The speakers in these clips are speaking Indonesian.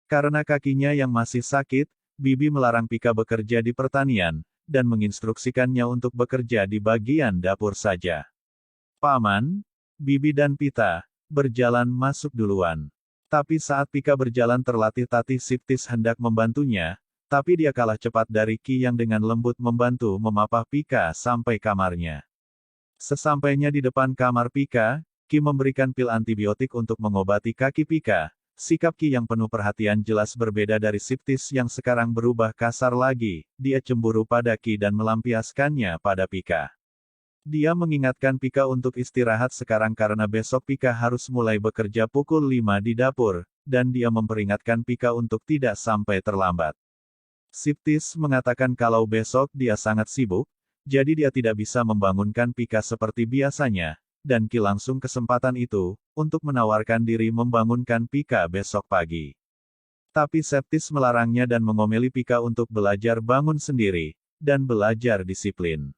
Karena kakinya yang masih sakit, Bibi melarang Pika bekerja di pertanian, dan menginstruksikannya untuk bekerja di bagian dapur saja. Paman, Bibi dan Pita, berjalan masuk duluan. Tapi saat Pika berjalan terlatih-tatih Siptis hendak membantunya, tapi dia kalah cepat dari Ki yang dengan lembut membantu memapah Pika sampai kamarnya. Sesampainya di depan kamar Pika, Ki memberikan pil antibiotik untuk mengobati kaki Pika. Sikap Ki yang penuh perhatian jelas berbeda dari Siptis yang sekarang berubah kasar lagi. Dia cemburu pada Ki dan melampiaskannya pada Pika. Dia mengingatkan Pika untuk istirahat sekarang karena besok Pika harus mulai bekerja pukul 5 di dapur, dan dia memperingatkan Pika untuk tidak sampai terlambat. Siptis mengatakan kalau besok dia sangat sibuk, jadi dia tidak bisa membangunkan Pika seperti biasanya, dan Ki langsung kesempatan itu, untuk menawarkan diri membangunkan Pika besok pagi. Tapi Siptis melarangnya dan mengomeli Pika untuk belajar bangun sendiri, dan belajar disiplin.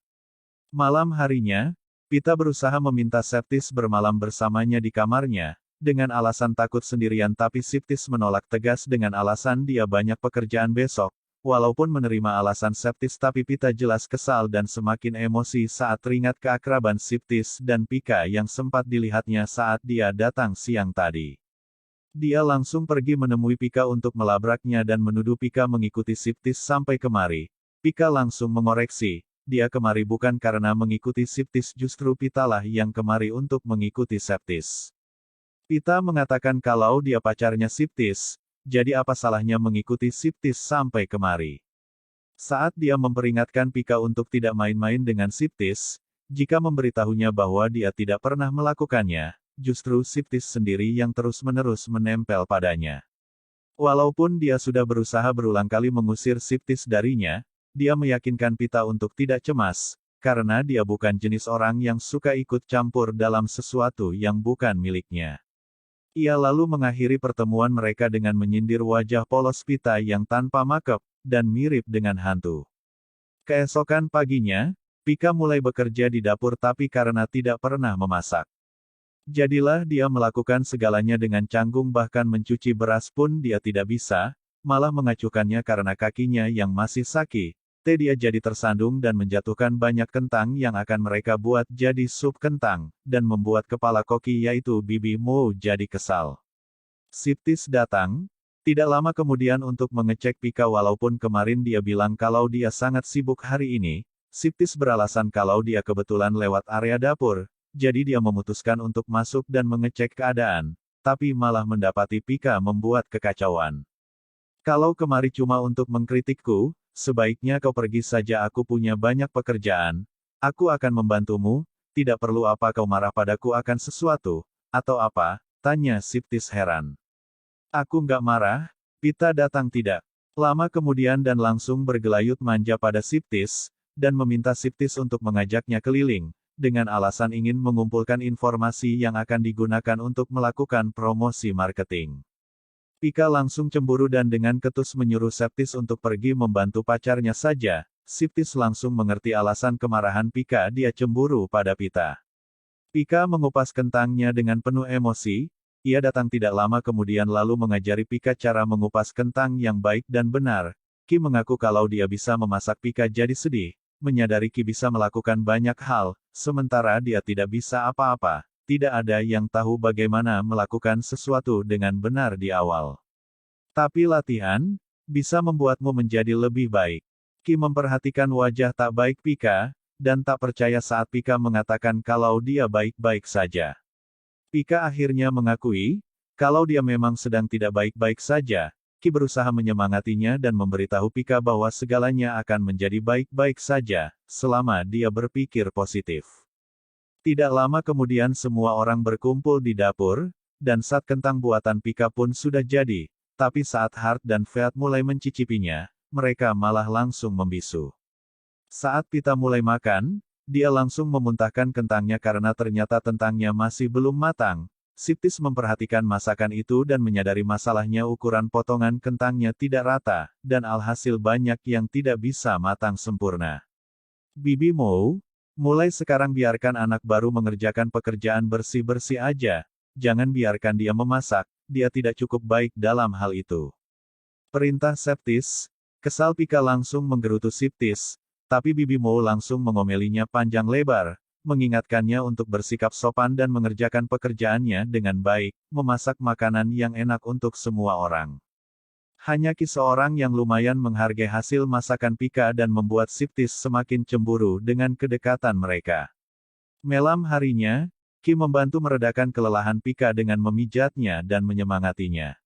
Malam harinya, Pita berusaha meminta Siptis bermalam bersamanya di kamarnya, dengan alasan takut sendirian tapi Siptis menolak tegas dengan alasan dia banyak pekerjaan besok. Walaupun menerima alasan Siptis tapi Pita jelas kesal dan semakin emosi saat teringat keakraban Siptis dan Pika yang sempat dilihatnya saat dia datang siang tadi. Dia langsung pergi menemui Pika untuk melabraknya dan menuduh Pika mengikuti Siptis sampai kemari. Pika langsung mengoreksi, dia kemari bukan karena mengikuti Siptis justru Pitalah yang kemari untuk mengikuti Siptis. Pita mengatakan kalau dia pacarnya Siptis. Jadi apa salahnya mengikuti Siptis sampai kemari? Saat dia memperingatkan Pika untuk tidak main-main dengan Siptis, jika memberitahunya bahwa dia tidak pernah melakukannya, justru Siptis sendiri yang terus-menerus menempel padanya. Walaupun dia sudah berusaha berulang kali mengusir Siptis darinya, dia meyakinkan Pita untuk tidak cemas, karena dia bukan jenis orang yang suka ikut campur dalam sesuatu yang bukan miliknya. Ia lalu mengakhiri pertemuan mereka dengan menyindir wajah polos Pita yang tanpa makeup, dan mirip dengan hantu. Keesokan paginya, Pika mulai bekerja di dapur tapi karena tidak pernah memasak. Jadilah dia melakukan segalanya dengan canggung bahkan mencuci beras pun dia tidak bisa, malah mengacuhkannya karena kakinya yang masih sakit. Dia jadi tersandung dan menjatuhkan banyak kentang yang akan mereka buat jadi sup kentang, dan membuat kepala koki yaitu Bibi Mo jadi kesal. Siptis datang, tidak lama kemudian untuk mengecek Pika walaupun kemarin dia bilang kalau dia sangat sibuk hari ini, Siptis beralasan kalau dia kebetulan lewat area dapur, jadi dia memutuskan untuk masuk dan mengecek keadaan, tapi malah mendapati Pika membuat kekacauan. Kalau kemari cuma untuk mengkritikku, sebaiknya kau pergi saja aku punya banyak pekerjaan, aku akan membantumu, tidak perlu apa kau marah padaku akan sesuatu, atau apa, tanya Siptis heran. Aku nggak marah, Pita datang tidak. Lama kemudian dan langsung bergelayut manja pada Siptis, dan meminta Siptis untuk mengajaknya keliling, dengan alasan ingin mengumpulkan informasi yang akan digunakan untuk melakukan promosi marketing. Pika langsung cemburu dan dengan ketus menyuruh Siptis untuk pergi membantu pacarnya saja. Siptis langsung mengerti alasan kemarahan Pika dia cemburu pada Pita. Pika mengupas kentangnya dengan penuh emosi, ia datang tidak lama kemudian lalu mengajari Pika cara mengupas kentang yang baik dan benar. Ki mengaku kalau dia bisa memasak Pika jadi sedih, menyadari Ki bisa melakukan banyak hal, sementara dia tidak bisa apa-apa. Tidak ada yang tahu bagaimana melakukan sesuatu dengan benar di awal. Tapi latihan, bisa membuatmu menjadi lebih baik. Ki memperhatikan wajah tak baik Pika, dan tak percaya saat Pika mengatakan kalau dia baik-baik saja. Pika akhirnya mengakui, kalau dia memang sedang tidak baik-baik saja. Ki berusaha menyemangatinya dan memberitahu Pika bahwa segalanya akan menjadi baik-baik saja, selama dia berpikir positif. Tidak lama kemudian semua orang berkumpul di dapur, dan saat kentang buatan Pika pun sudah jadi, tapi saat Hart dan Feat mulai mencicipinya, mereka malah langsung membisu. Saat Pita mulai makan, dia langsung memuntahkan kentangnya karena ternyata kentangnya masih belum matang. Siptis memperhatikan masakan itu dan menyadari masalahnya ukuran potongan kentangnya tidak rata, dan alhasil banyak yang tidak bisa matang sempurna. Bibi Mo, mulai sekarang biarkan anak baru mengerjakan pekerjaan bersih-bersih aja, jangan biarkan dia memasak, dia tidak cukup baik dalam hal itu. Perintah Septis. Kesal Pika langsung menggerutu Siptis, tapi Bibi Mou langsung mengomelinya panjang lebar, mengingatkannya untuk bersikap sopan dan mengerjakan pekerjaannya dengan baik, memasak makanan yang enak untuk semua orang. Hanya Qi seorang yang lumayan menghargai hasil masakan Pika dan membuat Siptis semakin cemburu dengan kedekatan mereka. Malam harinya, Qi membantu meredakan kelelahan Pika dengan memijatnya dan menyemangatinya.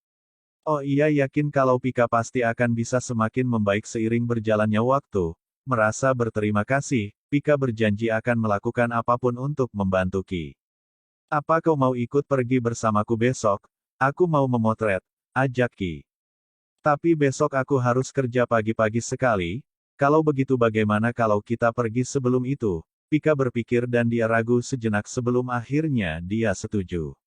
Oh ia yakin kalau Pika pasti akan bisa semakin membaik seiring berjalannya waktu. Merasa berterima kasih, Pika berjanji akan melakukan apapun untuk membantu Qi. Apa kau mau ikut pergi bersamaku besok? Aku mau memotret, ajak Qi. Tapi besok aku harus kerja pagi-pagi sekali. Kalau begitu bagaimana kalau kita pergi sebelum itu? Pika berpikir dan dia ragu sejenak sebelum akhirnya dia setuju.